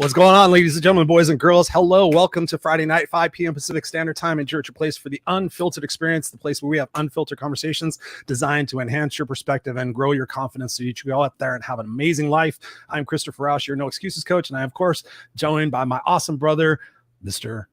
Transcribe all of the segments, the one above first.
What's going on, ladies and gentlemen, boys and girls? Hello, welcome to Friday night, 5 p.m. Pacific Standard Time, and you're at your place for the Unfiltered experience, the place where we have unfiltered conversations designed to enhance your perspective and grow your confidence so you can go out there and have an amazing life. I'm Christopher Rausch, your No Excuses coach, and I, of course, joined by my awesome brother, Mr.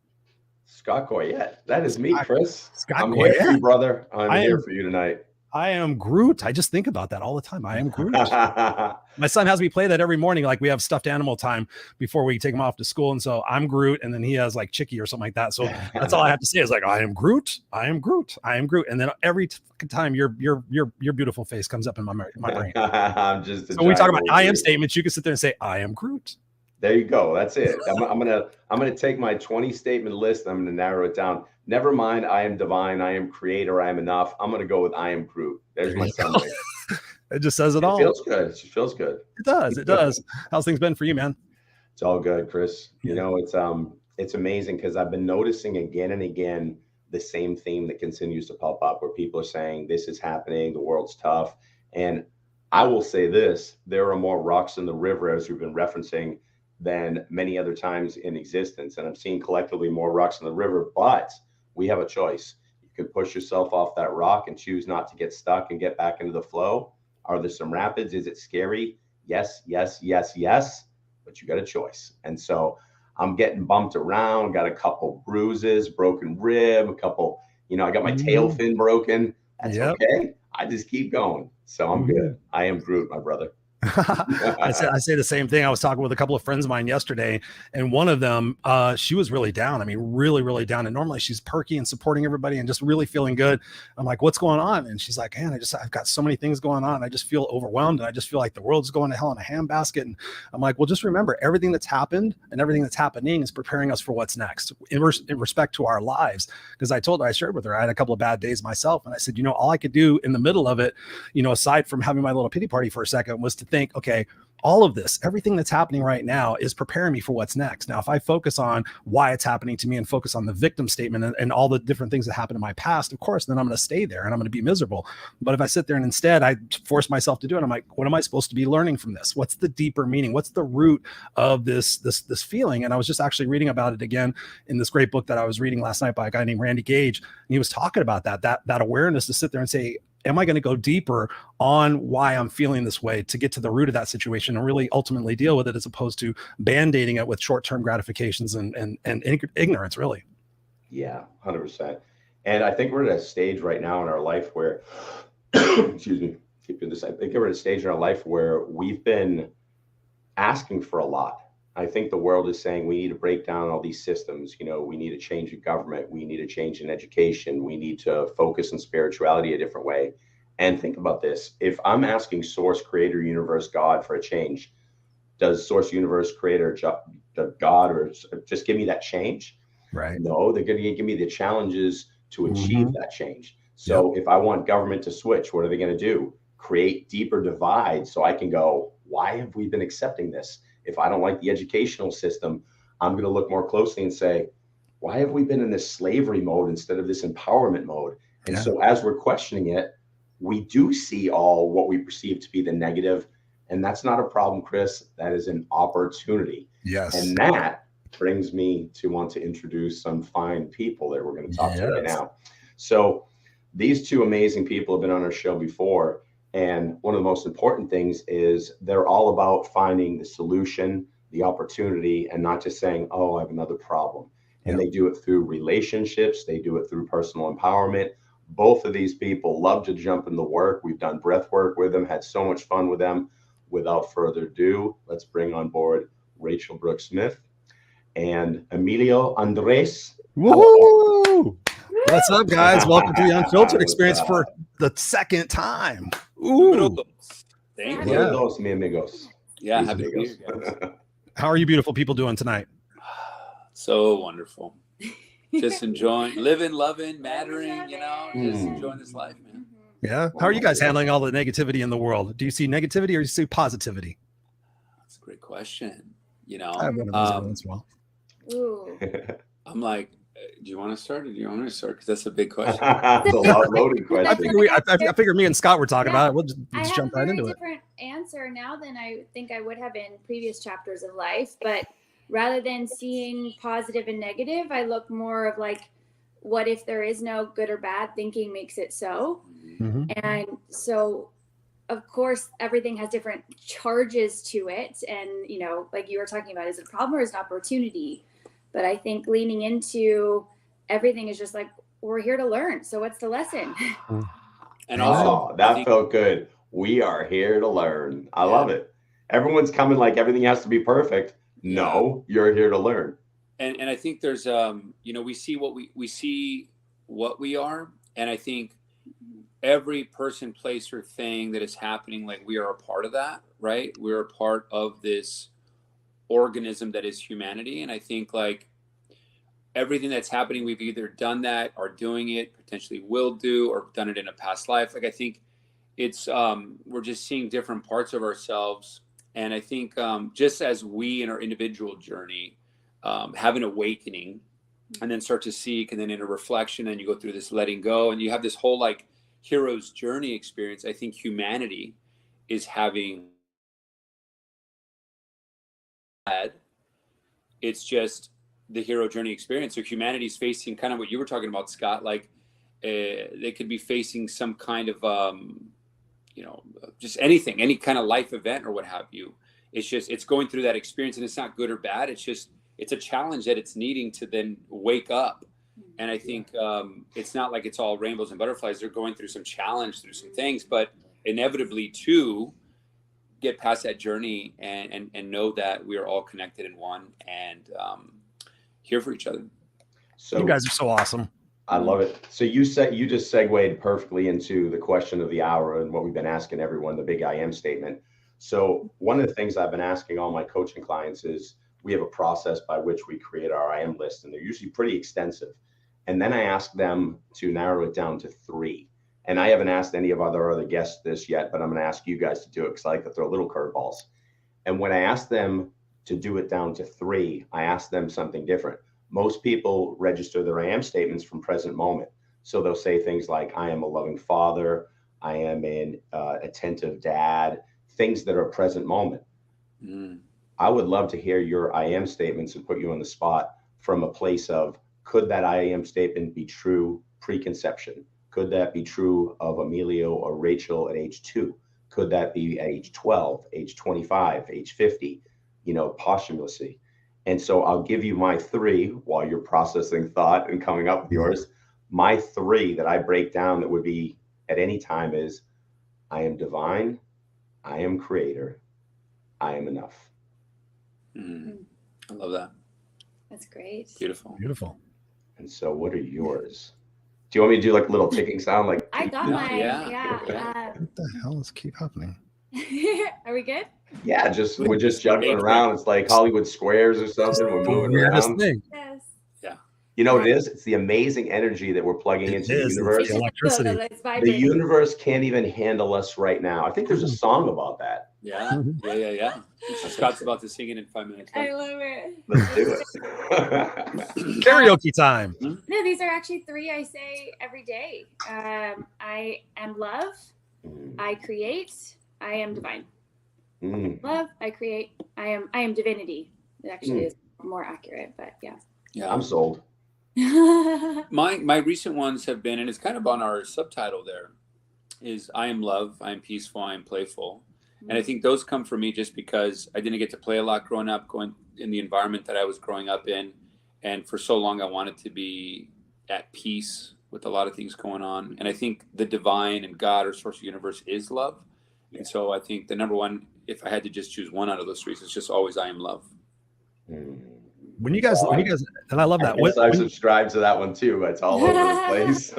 Scott Goyette. That is me, Chris. Scott I'm Goyette. here for you, brother. I'm here for you tonight. I am Groot. I just think about that all the time. I am Groot. My son has me play that every morning. Like we have stuffed animal time before we take him off to school. And so I'm Groot. And then he has like Chicky or something like that. So that's all I have to say is like, I am Groot. I am Groot. I am Groot. And then every fucking time your beautiful face comes up in my brain. I'm just so when we talk about I am statements, you can sit there and say, I am Groot. There you go. That's it. I'm gonna take my 20 statement list. I'm gonna narrow it down. Never mind. I am divine. I am creator. I am enough. I'm gonna go with I am Groot. There's my summary. It just says it all. It feels good. It just feels good. It does. It does. How's things been for you, man? It's all good, Chris. You know, it's amazing because I've been noticing again and again the same theme that continues to pop up where people are saying this is happening, the world's tough. And I will say this, there are more rocks in the river, as we've been referencing, than many other times in existence. And I'm seeing collectively more rocks in the river, but we have a choice. You can push yourself off that rock and choose not to get stuck and get back into the flow. Are there some rapids? Is it scary? Yes, yes, yes, yes, but you got a choice. And so I'm getting bumped around, got a couple bruises, broken rib, a couple, I got my tail fin broken. That's okay. I just keep going. So I'm good. I am Groot, my brother. I say the same thing. I was talking with a couple of friends of mine yesterday, and one of them, she was really down. I mean, really, really down. And normally she's perky and supporting everybody and just really feeling good. I'm like, what's going on? And she's like, man, I've got so many things going on. I just feel overwhelmed. And I just feel like the world's going to hell in a handbasket. And I'm like, well, just remember everything that's happened and everything that's happening is preparing us for what's next in respect to our lives. Because I shared with her, I had a couple of bad days myself. And I said, all I could do in the middle of it, aside from having my little pity party for a second, was to think, okay, all of this, everything that's happening right now is preparing me for what's next. Now, if I focus on why it's happening to me and focus on the victim statement and all the different things that happened in my past, of course, then I'm going to stay there and I'm going to be miserable. But if I sit there and instead I force myself to do it, I'm like, what am I supposed to be learning from this? What's the deeper meaning? What's the root of this feeling? And I was just actually reading about it again in this great book that I was reading last night by a guy named Randy Gage. And he was talking about that awareness to sit there and say, am I going to go deeper on why I'm feeling this way to get to the root of that situation and really ultimately deal with it, as opposed to band-aiding it with short-term gratifications and ignorance, really? Yeah, 100%. And I think we're at a stage right now in our life where, excuse me, keep doing this. I think we're at a stage in our life where we've been asking for a lot. I think the world is saying we need to break down all these systems. We need a change in government. We need a change in education. We need to focus on spirituality a different way. And think about this. If I'm asking source, creator, universe, God for a change, does source, universe, creator, God, or just give me that change? Right. No, they're going to give me the challenges to achieve that change. So if I want government to switch, what are they going to do? Create deeper divides so I can go, why have we been accepting this? If I don't like the educational system, I'm going to look more closely and say, why have we been in this slavery mode instead of this empowerment mode? And so as we're questioning it, we do see all what we perceive to be the negative. And that's not a problem, Chris. That is an opportunity. Yes. And that brings me to want to introduce some fine people that we're going to talk to right now. So these two amazing people have been on our show before. And one of the most important things is they're all about finding the solution, the opportunity, and not just saying, oh, I have another problem. And they do it through relationships. They do it through personal empowerment. Both of these people love to jump in the work. We've done breath work with them, had so much fun with them. Without further ado, let's bring on board Rachel Brooke Smith and Emilio Andres. Woo! What's up, guys? Welcome to the Unfiltered experience for the second time. Ooh. Thank you. Saludos, mi amigos. Yeah, happy to be here, guys. How are you beautiful people doing tonight? So wonderful. Just enjoying, living, loving, mattering, just enjoying this life, man. Yeah. How are you guys handling all the negativity in the world? Do you see negativity or do you see positivity? That's a great question. I have one of those as well. Ooh. I'm like, do you want to start or do you want me to start? Because that's a big question. It's a loaded question. I figured me and Scott were talking about it. We'll just jump right into it. I have a very different answer now than I think I would have in previous chapters of life. But rather than seeing positive and negative, I look more of like, what if there is no good or bad? Thinking makes it so. Mm-hmm. And so, of course, everything has different charges to it. And, you know, like you were talking about, is it a problem or is it an opportunity? But I think leaning into everything is just like, we're here to learn. So what's the lesson? And also, that felt good. We are here to learn. I love it. Everyone's coming like everything has to be perfect. No, you're here to learn. And I think there's you know, we see what we are, and I think every person, place, or thing that is happening, like we are a part of that, right? We're a part of this organism that is humanity. And I think like everything that's happening, we've either done that, are doing it, potentially will do, or done it in a past life. Like I think it's we're just seeing different parts of ourselves. And I think just as we in our individual journey have an awakening and then start to seek, and then in a reflection, and you go through this letting go, and you have this whole like hero's journey experience. I think humanity is having it's just the hero journey experience. So humanity's facing kind of what you were talking about, Scott, like they could be facing some kind of you know, just anything, any kind of life event or what have you. It's just, it's going through that experience, and it's not good or bad. It's just, it's a challenge that it's needing to then wake up. And I think it's not like it's all rainbows and butterflies. They're going through some challenge, through some things, but inevitably to get past that journey and know that we are all connected in one, and here for each other. So you guys are so awesome. I love it. So you just segued perfectly into the question of the hour and what we've been asking everyone, the big I am statement. So one of the things I've been asking all my coaching clients is, we have a process by which we create our I am list, and they're usually pretty extensive. And then I ask them to narrow it down to 3. And I haven't asked any of our other guests this yet, but I'm going to ask you guys to do it because I like to throw little curveballs. And when I ask them to do it down to 3, I ask them something different. Most people register their I am statements from present moment. So they'll say things like, I am a loving father, I am an attentive dad, things that are present moment. I would love to hear your I am statements and put you on the spot from a place of, could that I am statement be true preconception? Could that be true of Emilio or Rachel at age 2? Could that be at age 12, age 25, age 50, you know, posthumously? And so I'll give you my 3 while you're processing thought and coming up with yours. My 3 that I break down that would be at any time is, I am divine, I am creator, I am enough. I love that. That's great. Beautiful. Beautiful. And so what are yours? Do you want me to do like a little ticking sound? Like I got mine. Yeah. What the hell is keep happening? Are we good? Yeah, we're just juggling around. It's like Hollywood Squares or something. We're moving around. Yes. Yeah. You know what it is? It's the amazing energy that we're plugging into the universe. It's the electricity. The universe can't even handle us right now. I think there's a song about that. Yeah. Scott's about to sing it in 5 minutes. I love it. Let's do it. Karaoke time. No, these are actually 3 I say every day. I am love. I create. I am divine. Love. I create. I am divinity. It actually is more accurate, but yeah. Yeah, I'm sold. My recent ones have been, and it's kind of on our subtitle there, is I am love, I am peaceful, I am playful. And I think those come from me just because I didn't get to play a lot growing up, going in the environment that I was growing up in. And for so long, I wanted to be at peace with a lot of things going on. And I think the divine and God or source of the universe is love. And so I think the number one, if I had to just choose one out of those 3, it's just always I am love. When you guys, and I love that. I subscribe to that one too. It's all over the place.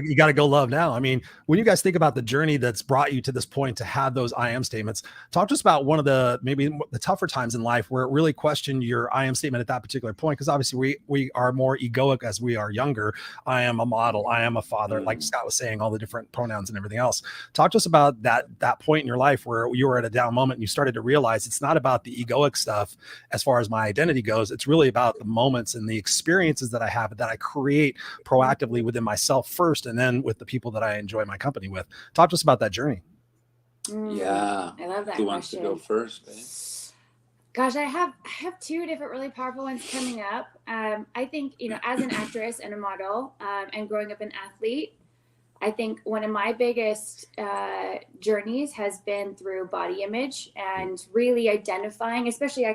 You gotta go love now. I mean, when you guys think about the journey that's brought you to this point to have those I am statements, talk to us about one of the maybe the tougher times in life where it really questioned your I am statement at that particular point. Because obviously we are more egoic as we are younger. I am a model. I am a father. Like Scott was saying, all the different pronouns and everything else. Talk to us about that point in your life where you were at a down moment and you started to realize it's not about the egoic stuff as far as my identity goes. It's really about the moments and the experiences that I have that I create proactively within myself first, and then with the people that I enjoy my company with. Talk to us about that journey. Yeah. I love that. Who wants to go first? Gosh, I have two different really powerful ones coming up. I think, as an actress and a model, and growing up an athlete, I think one of my biggest journeys has been through body image and really identifying, especially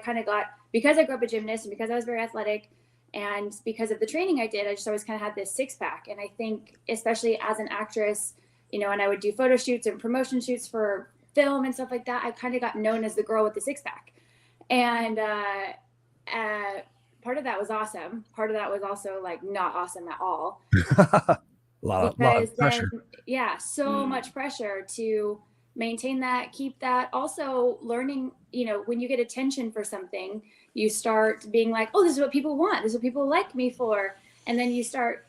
because I grew up a gymnast and because I was very athletic and because of the training I did, I just always kind of had this six pack. And I think especially as an actress, and I would do photo shoots and promotion shoots for film and stuff like that, I kind of got known as the girl with the six pack. And part of that was awesome. Part of that was also like not awesome at all. a lot of pressure. So much pressure to maintain that, keep that. Also learning, when you get attention for something, you start being like, oh, this is what people want. This is what people like me for. And then you start,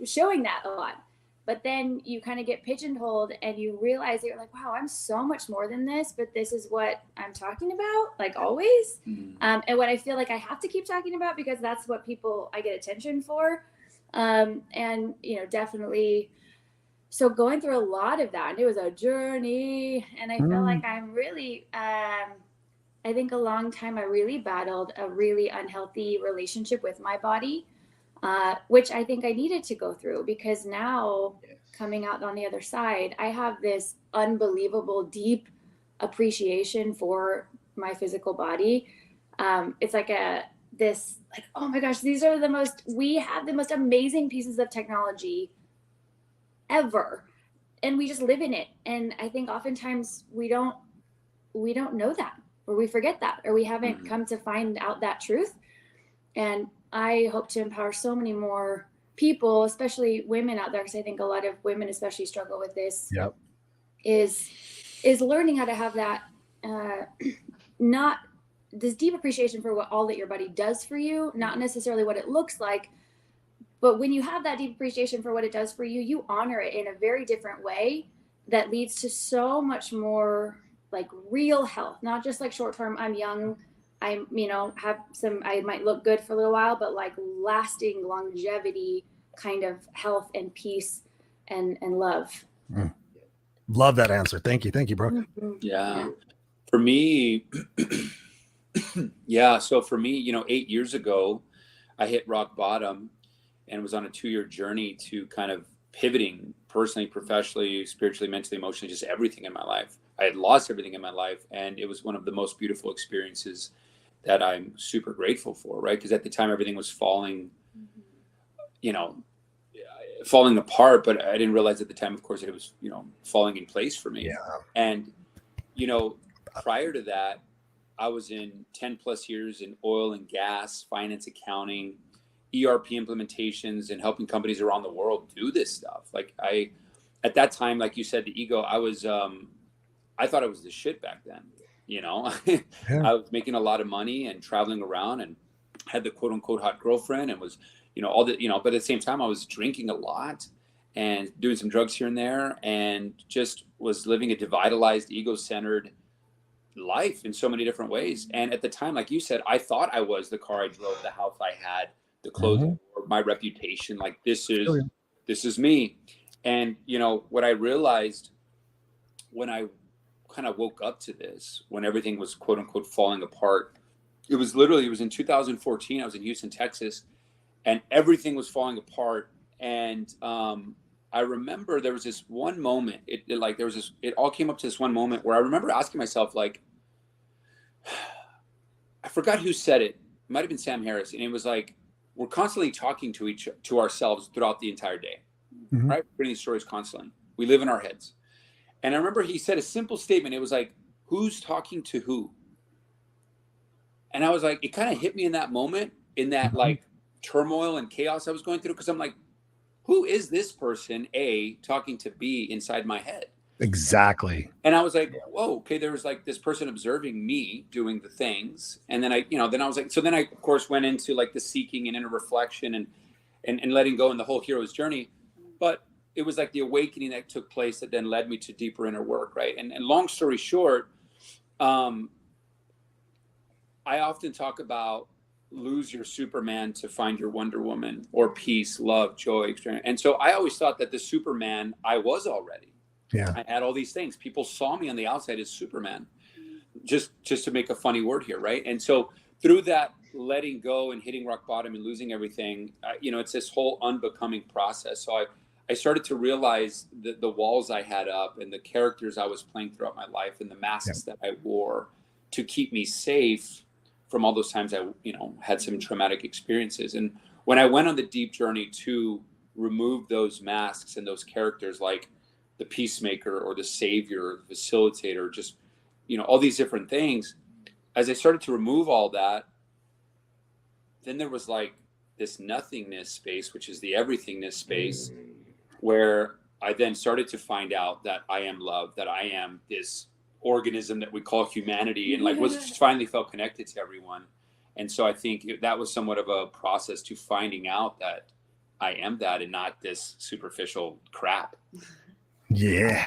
showing that a lot. But then you kind of get pigeonholed and you realize that you're like, wow, I'm so much more than this, but this is what I'm talking about, like always. And what I feel like I have to keep talking about because that's what I get attention for. Definitely. So going through a lot of that, and it was a journey, and I feel like I'm really, I think a long time I really battled a really unhealthy relationship with my body. Which I think I needed to go through because now coming out on the other side, I have this unbelievable deep appreciation for my physical body. It's like oh my gosh, we have the most amazing pieces of technology ever. And we just live in it. And I think oftentimes we don't know that, or we forget that, or we haven't come to find out that truth. And I hope to empower so many more people, especially women out there, because I think a lot of women especially struggle with this. Yep. Is learning how to have that, not this deep appreciation for all that your body does for you, not necessarily what it looks like, but when you have that deep appreciation for what it does for you, you honor it in a very different way that leads to so much more like real health, not just like short-term, I'm young, I might look good for a little while, but like lasting longevity kind of health and peace and love. Love that answer. Thank you, Brooke. Yeah. For me, So for me, 8 years ago, I hit rock bottom and was on a 2-year journey to kind of pivoting personally, professionally, spiritually, mentally, emotionally, just everything in my life. I had lost everything in my life, and it was one of the most beautiful experiences that I'm super grateful for, right? Because at the time everything was falling apart, but I didn't realize at the time, of course, that it was, falling in place for me. Yeah. And, prior to that, I was in 10 plus years in oil and gas, finance, accounting, ERP implementations, and helping companies around the world do this stuff. Like at that time, like you said, the ego, I thought I was the shit back then. I was making a lot of money and traveling around and had the quote unquote hot girlfriend and was, but at the same time I was drinking a lot and doing some drugs here and there and just was living a devitalized, ego-centered life in so many different ways. And at the time, like you said, I thought I was the car I drove, the house I had, the clothes I wore, my reputation. Like this is me. And what I realized when I kind of woke up to this, when everything was quote unquote falling apart, it was in 2014. I was in Houston, Texas, and everything was falling apart. And I remember there was this one moment, it all came up to this one moment where I remember asking myself, like, I forgot who said it. It might've been Sam Harris. And it was like, we're constantly talking to ourselves throughout the entire day, right? We're reading stories constantly. We live in our heads. And I remember he said a simple statement. It was like, who's talking to who? And I was like, it kind of hit me in that moment, in that like turmoil and chaos I was going through. Cause I'm like, who is this person, A, talking to B inside my head? Exactly. And I was like, whoa, okay, there was like this person observing me doing the things. And then I was like, so then I, of course, went into like the seeking and inner reflection and letting go in the whole hero's journey. But it was like the awakening that took place that then led me to deeper inner work, right? And long story short, I often talk about lose your Superman to find your Wonder Woman, or peace, love, joy, experience. And so I always thought that the Superman I was already. Yeah. I had all these things. People saw me on the outside as Superman. just to make a funny word here, right? And so through that letting go and hitting rock bottom and losing everything, it's this whole unbecoming process. So I started to realize the walls I had up and the characters I was playing throughout my life and the masks that I wore to keep me safe from all those times I, had some traumatic experiences. And when I went on the deep journey to remove those masks and those characters, like the peacemaker or the savior, or the facilitator, just, all these different things, as I started to remove all that, then there was like this nothingness space, which is the everythingness space, where I then started to find out that I am love, that I am this organism that we call humanity, and like just finally felt connected to everyone. And so I think that was somewhat of a process to finding out that I am that and not this superficial crap. Yeah.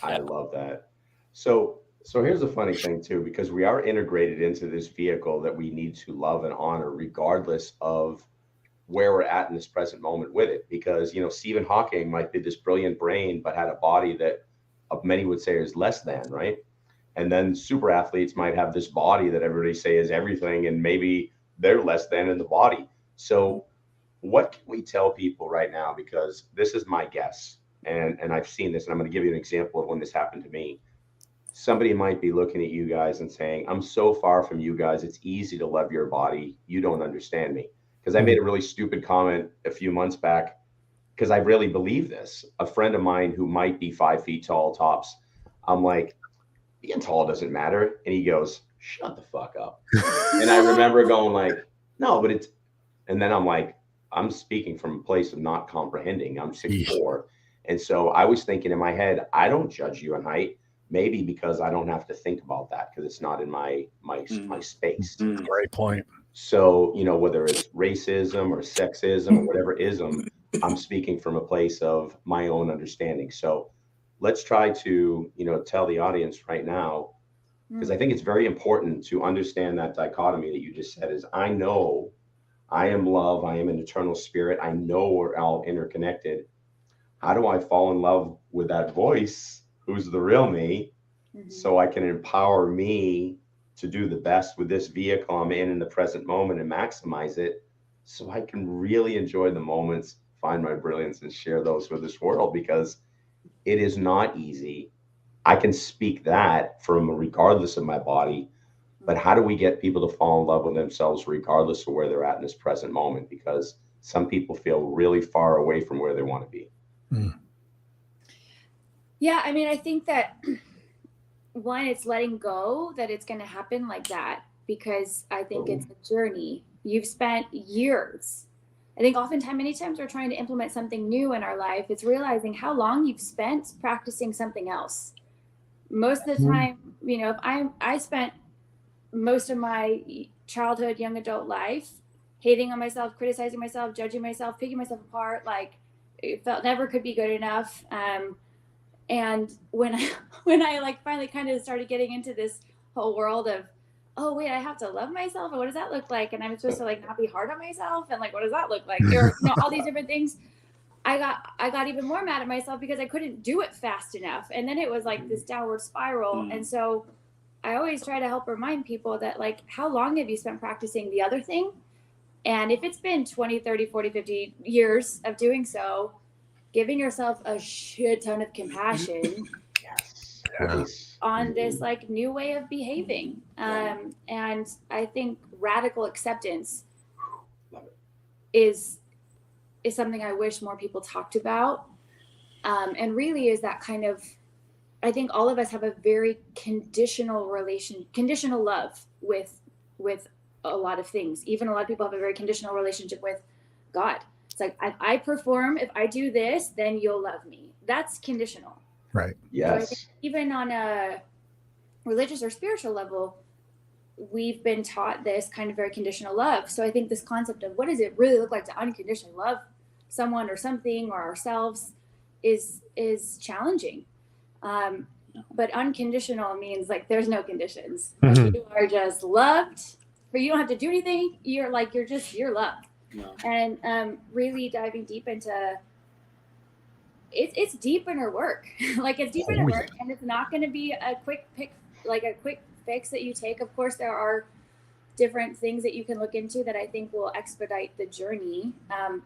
I love that. So here's the funny thing too, because we are integrated into this vehicle that we need to love and honor regardless of where we're at in this present moment with it. Because, Stephen Hawking might be this brilliant brain, but had a body that many would say is less than, right? And then super athletes might have this body that everybody say is everything, and maybe they're less than in the body. So what can we tell people right now? Because this is my guess, and I've seen this, and I'm going to give you an example of when this happened to me. Somebody might be looking at you guys and saying, I'm so far from you guys. It's easy to love your body. You don't understand me. Because I made a really stupid comment a few months back, because I really believe this. A friend of mine who might be 5 feet tall tops, I'm like, being tall doesn't matter. And he goes, shut the fuck up. And I remember going like, no, but it's, and then I'm like, I'm speaking from a place of not comprehending. I'm 6'4". And so I was thinking in my head, I don't judge you in height. Maybe because I don't have to think about that because it's not in my space. Great point. So, whether it's racism or sexism or whatever ism, I'm speaking from a place of my own understanding. So let's try to, tell the audience right now, because I think it's very important to understand that dichotomy that you just said is, I know I am love. I am an eternal spirit. I know we're all interconnected. How do I fall in love with that voice? Who's the real me, so I can empower me to do the best with this vehicle I'm in the present moment and maximize it, so I can really enjoy the moments, find my brilliance, and share those with this world, because it is not easy. I can speak that from regardless of my body, but how do we get people to fall in love with themselves regardless of where they're at in this present moment? Because some people feel really far away from where they want to be. Yeah, I mean, I think that one, it's letting go that it's going to happen like that, because I think it's a journey. You've spent years. I think many times we're trying to implement something new in our life. It's realizing how long you've spent practicing something else. Most of the time, if I spent most of my childhood, young adult life hating on myself, criticizing myself, judging myself, picking myself apart, like it felt never could be good enough. And when I like finally kind of started getting into this whole world of, oh wait, I have to love myself, and what does that look like? And I'm supposed to like not be hard on myself, and like what does that look like? Or all these different things. I got even more mad at myself because I couldn't do it fast enough, and then it was like this downward spiral. And so I always try to help remind people that, like, how long have you spent practicing the other thing? And if it's been 20, 30, 40, 50 years of doing so, giving yourself a shit ton of compassion on this like new way of behaving. And I think radical acceptance is something I wish more people talked about. And really is that kind of, I think all of us have a very conditional love with a lot of things. Even a lot of people have a very conditional relationship with God. It's like, if I perform, if I do this, then you'll love me. That's conditional. Right. Yes. So even on a religious or spiritual level, we've been taught this kind of very conditional love. So I think this concept of what does it really look like to unconditionally love someone or something or ourselves is challenging. But unconditional means like there's no conditions. Like, you are just loved. Or you don't have to do anything. You're loved. Yeah. And really diving deep into it's deep inner work. Like it's deep inner work, and it's not going to be a quick fix that you take. Of course, there are different things that you can look into that I think will expedite the journey.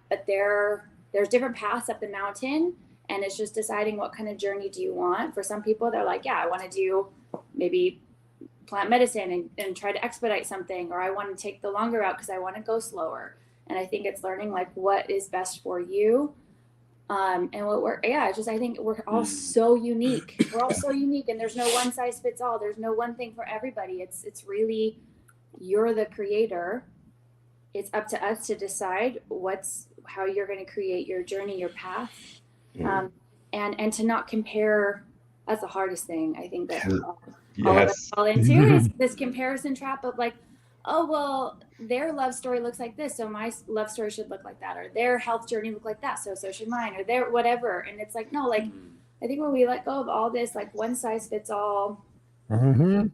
But there's different paths up the mountain, and it's just deciding what kind of journey do you want. For some people, they're like, yeah, I want to do maybe plant medicine and try to expedite something, or I want to take the longer route because I want to go slower. And I think it's learning like what is best for you. And I think we're all so unique. We're all so unique, and there's no one size fits all. There's no one thing for everybody. It's really, you're the creator. It's up to us to decide how you're going to create your journey, your path. And to not compare. That's the hardest thing I think that all of us fall into is this comparison trap of like, oh, well, their love story looks like this, so my love story should look like that, or their health journey look like that, so should mine, or their whatever. And it's like, no, like, I think when we let go of all this, like one size fits all thing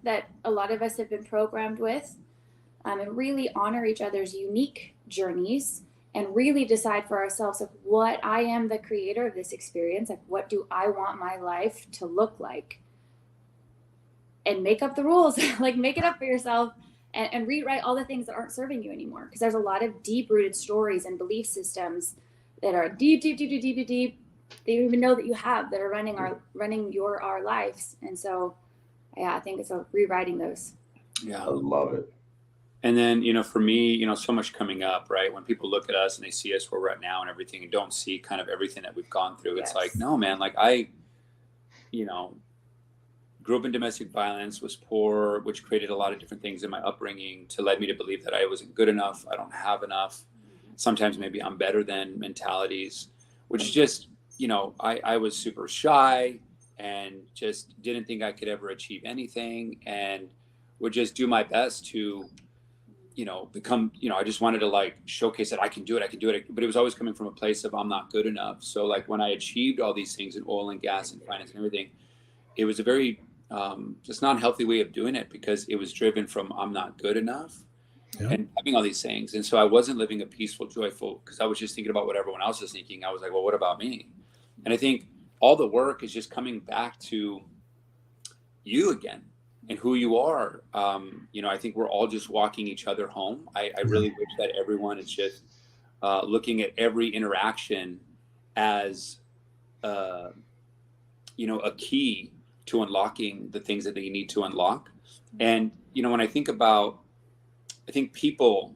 that a lot of us have been programmed with, and really honor each other's unique journeys and really decide for ourselves, like, what I am the creator of this experience, like, what do I want my life to look like? And make up the rules, like make it up for yourself. And rewrite all the things that aren't serving you anymore. Because there's a lot of deep-rooted stories and belief systems that are deep, that you don't even know that you have, that are running our lives. And so, yeah, I think it's rewriting those. Yeah, I love it. And then, for me, so much coming up, right? When people look at us and they see us where we're at now and everything, and don't see kind of everything that we've gone through. Yes. It's like, no, man, like I grew up in domestic violence, was poor, which created a lot of different things in my upbringing to led me to believe that I wasn't good enough. I don't have enough. Sometimes maybe I'm better than mentalities, which is just, I was super shy and just didn't think I could ever achieve anything, and would just do my best to, become, I just wanted to like showcase that I can do it. But it was always coming from a place of I'm not good enough. So like when I achieved all these things in oil and gas and finance and everything, it was a very just not healthy way of doing it, because it was driven from I'm not good enough and having all these things. And so I wasn't living a peaceful, joyful, because I was just thinking about what everyone else was thinking. I was like, well, what about me? And I think all the work is just coming back to you again and who you are. I think we're all just walking each other home. I really wish that everyone is just looking at every interaction as, a key to unlocking the things that they need to unlock. And, when I think people,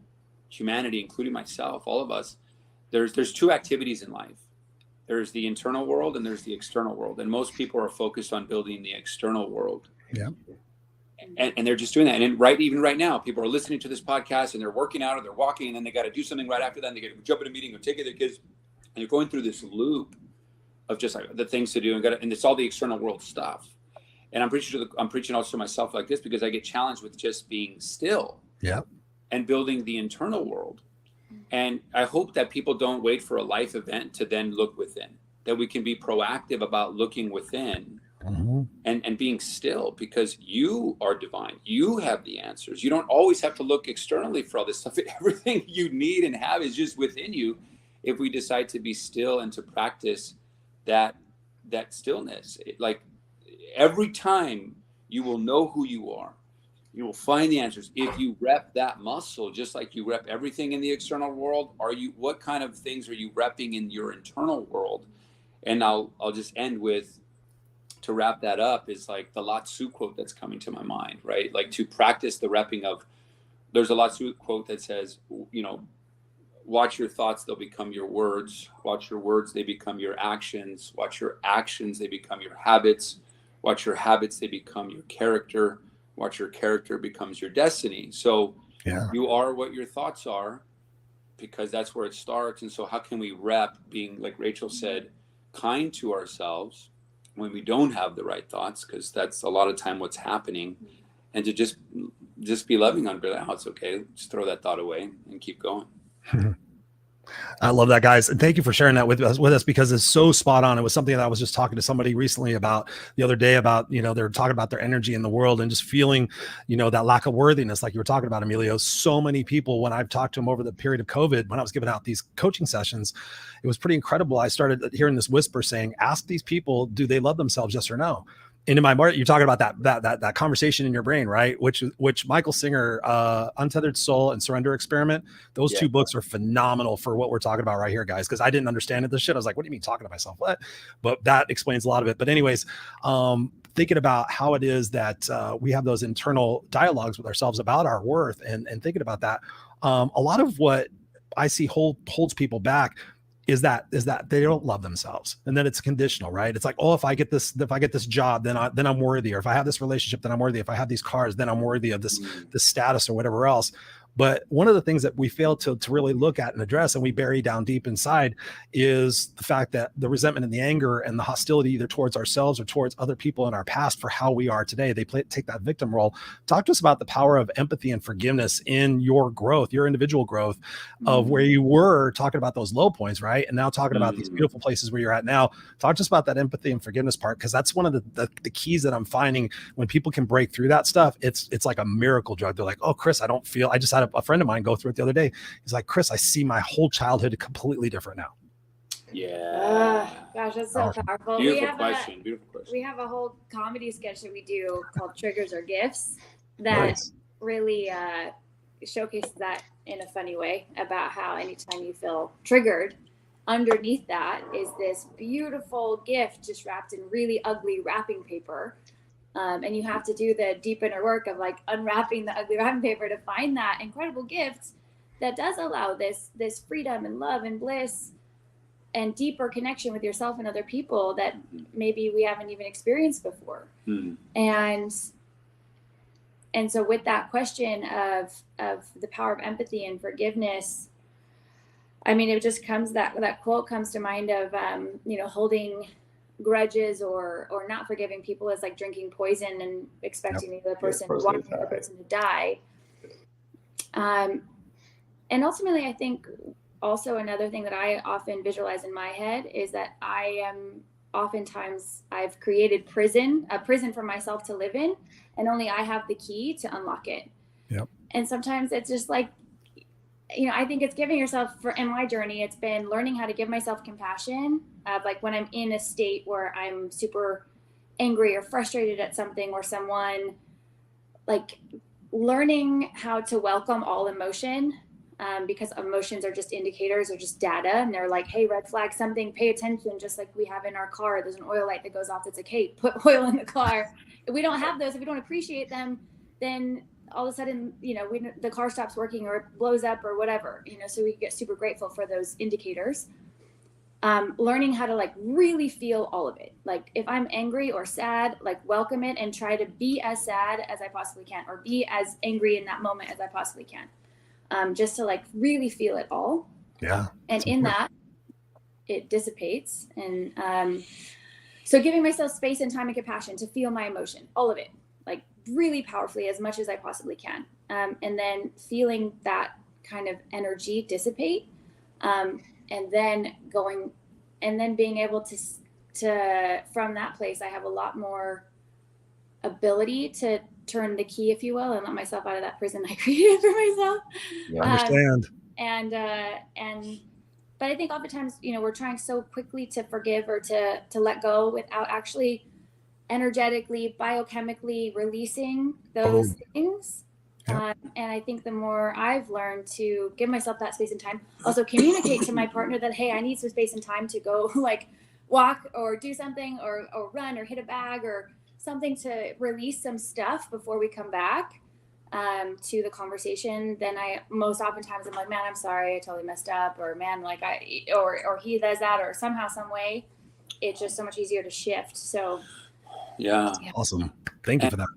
humanity, including myself, all of us, there's two activities in life. There's the internal world and there's the external world. And most people are focused on building the external world. Yeah. And they're just doing that. And even right now, people are listening to this podcast and they're working out or they're walking, and then they got to do something right after that. And they got to jump in a meeting or take care of their kids. And you're going through this loop of just like the things to do, and it's all the external world stuff. And I'm preaching also to myself like this because I get challenged with just being still, and building the internal world. And I hope that people don't wait for a life event to then look within, that we can be proactive about looking within and being still, because you are divine. You have the answers. You don't always have to look externally for all this stuff. Everything you need and have is just within you, if we decide to be still and to practice that stillness. Like every time you will know who you are, you will find the answers. If you rep that muscle, just like you rep everything in the external world, what kind of things are you repping in your internal world? And I'll just end with, to wrap that up, is like the Lao Tzu quote that's coming to my mind, right? Like to practice the repping of, there's a Lao Tzu quote that says, watch your thoughts, they'll become your words. Watch your words, they become your actions. Watch your actions, they become your habits. Watch your habits, they become your character. Watch your character becomes your destiny. So you are what your thoughts are, because that's where it starts. And so how can we rep being, like Rachel said, kind to ourselves when we don't have the right thoughts, because that's a lot of time what's happening, and to just be loving on it. Oh, it's okay. Just throw that thought away and keep going. I love that, guys. And thank you for sharing that with us, because it's so spot on. It was something that I was just talking to somebody recently about the other day about, they're talking about their energy in the world and just feeling, that lack of worthiness, like you were talking about, Emilio. So many people, when I've talked to them over the period of COVID, when I was giving out these coaching sessions, it was pretty incredible. I started hearing this whisper saying, ask these people, do they love themselves? Yes or no? into my market, you're talking about that conversation in your brain, right? Which Michael Singer, Untethered Soul and Surrender Experiment, those two books are phenomenal for what we're talking about right here, guys. Because I didn't understand it. This shit, I was like, what do you mean talking to myself? What? But that explains a lot of it. But anyways, thinking about how it is that we have those internal dialogues with ourselves about our worth, and thinking about that, a lot of what I see holds people back is that they don't love themselves, and that it's conditional, right? It's like, oh, if I get this job, then I'm worthy, or if I have this relationship, then I'm worthy. If I have these cars, then I'm worthy of this status or whatever else. But one of the things that we fail to really look at and address, and we bury down deep inside, is the fact that the resentment and the anger and the hostility, either towards ourselves or towards other people in our past for how we are today, they take that victim role. Talk to us about the power of empathy and forgiveness in your growth, your individual growth, of where you were talking about those low points, right? And now talking about these beautiful places where you're at now. Talk to us about that empathy and forgiveness part, because that's one of the keys that I'm finding. When people can break through that stuff, it's like a miracle drug. They're like, oh, Chris, I just had a friend of mine go through it the other day. He's like, Chris, I see my whole childhood completely different now. Yeah. Gosh, that's so powerful. Beautiful question. We have a whole comedy sketch that we do called Triggers or Gifts that really showcases that in a funny way, about how anytime you feel triggered, underneath that is this beautiful gift just wrapped in really ugly wrapping paper. And you have to do the deep inner work of like unwrapping the ugly wrapping paper to find that incredible gift that does allow this freedom and love and bliss and deeper connection with yourself and other people that maybe we haven't even experienced before. And so with that question of the power of empathy and forgiveness, I mean, it just comes, that quote comes to mind of, holding grudges or not forgiving people is like drinking poison and expecting the other person, wanting the other person to die. And ultimately, I think also another thing that I often visualize in my head is that oftentimes I've created a prison for myself to live in, and only I have the key to unlock it. Yep. And sometimes it's just like, I think it's giving yourself, in my journey, it's been learning how to give myself compassion of like when I'm in a state where I'm super angry or frustrated at something or someone, like learning how to welcome all emotion, because emotions are just indicators or just data. And they're like, hey, red flag something, pay attention. Just like we have in our car, there's an oil light that goes off. That's like, hey, put oil in the car. If we don't have those, if we don't appreciate them, then all of a sudden, the car stops working or it blows up or whatever, so we get super grateful for those indicators. Learning how to like really feel all of it. Like if I'm angry or sad, like welcome it and try to be as sad as I possibly can, or be as angry in that moment as I possibly can. Just to like really feel it all. Yeah. And in that, it dissipates. And so giving myself space and time and compassion to feel my emotion, all of it, like really powerfully as much as I possibly can. And then feeling that kind of energy dissipate, and then being able to from that place, I have a lot more ability to turn the key, if you will, and let myself out of that prison I created for myself. Yeah, understand. But I think oftentimes, we're trying so quickly to forgive or to let go without actually energetically, biochemically releasing those things. Yep. And I think the more I've learned to give myself that space and time, also communicate to my partner that, hey, I need some space and time to go like walk or do something or run or hit a bag or something to release some stuff before we come back to the conversation. Then most oftentimes I'm like, man, I'm sorry, I totally messed up, or man, like or he does that, or somehow, some way, it's just so much easier to shift. So yeah. Awesome. Thank you for that.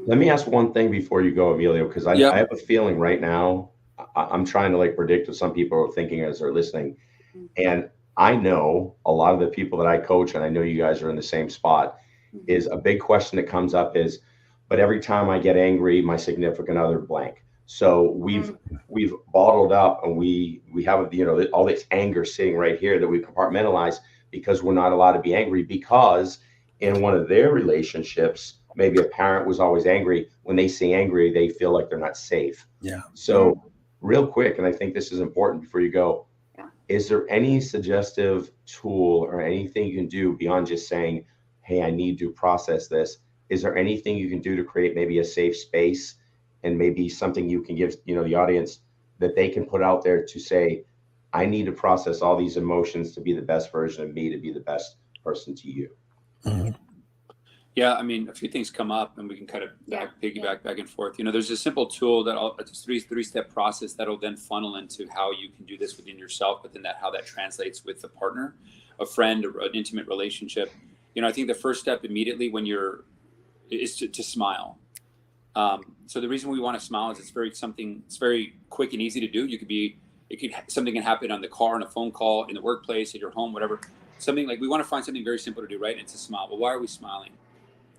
Let me ask one thing before you go, Emilio, because I have a feeling right now, I'm trying to like predict what some people are thinking as they're listening. And I know a lot of the people that I coach, and I know you guys are in the same spot, is a big question that comes up is, but every time I get angry, my significant other blank. So we've bottled up, and we have, all this anger sitting right here that we compartmentalize because we're not allowed to be angry, because in one of their relationships, maybe a parent was always angry. When they see angry, they feel like they're not safe. Yeah. So real quick, and I think this is important before you go, is there any suggestive tool or anything you can do beyond just saying, hey, I need to process this. Is there anything you can do to create maybe a safe space and maybe something you can give, the audience that they can put out there to say, I need to process all these emotions to be the best version of me, to be the best person to you? Mm-hmm. Yeah, I mean, a few things come up, and we can kind of piggyback back and forth. There's a simple tool it's a three-step process that'll then funnel into how you can do this within yourself, but then how that translates with a partner, a friend, or an intimate relationship. I think the first step immediately is to smile. So the reason we want to smile is it's very quick and easy to do. Something can happen on the car, on a phone call, in the workplace, at your home, whatever. Something like, we want to find something very simple to do, right? And it's a smile. But why are we smiling?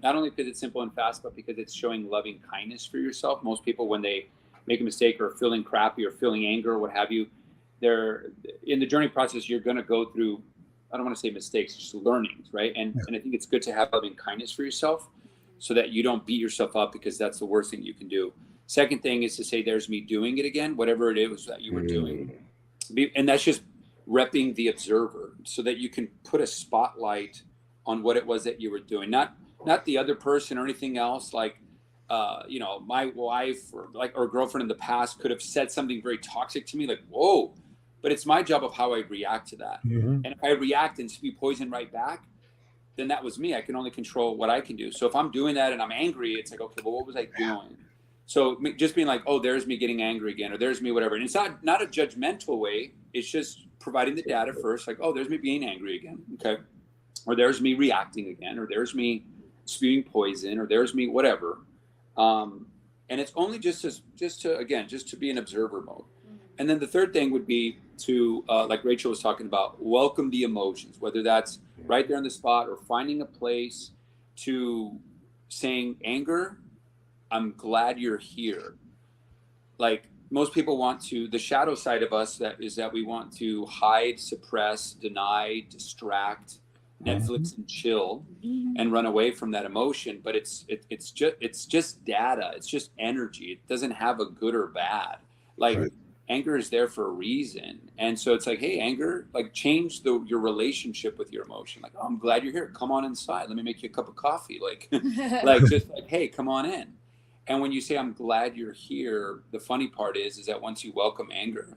Not only because it's simple and fast, but because it's showing loving kindness for yourself. Most people, when they make a mistake or feeling crappy or feeling anger or what have you, they're in the journey process. You're going to go through, I don't want to say mistakes, just learnings, right? And I think it's good to have loving kindness for yourself so that you don't beat yourself up, because that's the worst thing you can do. Second thing is to say, there's me doing it again, whatever it is that you were doing. And that's just repping the observer so that you can put a spotlight on what it was that you were doing. Not the other person or anything else. Like, my wife or girlfriend in the past could have said something very toxic to me, like, whoa, but it's my job of how I react to that. Mm-hmm. And if I react and spew poison right back, then that was me. I can only control what I can do. So if I'm doing that and I'm angry, it's like, okay, well, what was I doing? So just being like, oh, there's me getting angry again, or there's me, whatever. And it's not a judgmental way. It's just providing the data first. Like, oh, there's me being angry again. Okay. Or there's me reacting again, or there's me spewing poison, or there's me, whatever. And it's only just to be in observer mode. And then the third thing would be to, like Rachel was talking about, welcome the emotions, whether that's right there on the spot or finding a place to saying, anger, I'm glad you're here. Like, most people want to, the shadow side of us that we want to hide, suppress, deny, distract, Netflix and chill and run away from that emotion. But it's just data. It's just energy. It doesn't have a good or bad. Like, anger is there for a reason. And so it's like, hey, anger, like, change your relationship with your emotion. Like, oh, I'm glad you're here. Come on inside. Let me make you a cup of coffee. Like, just like, hey, come on in. And when you say, I'm glad you're here, the funny part is that once you welcome anger,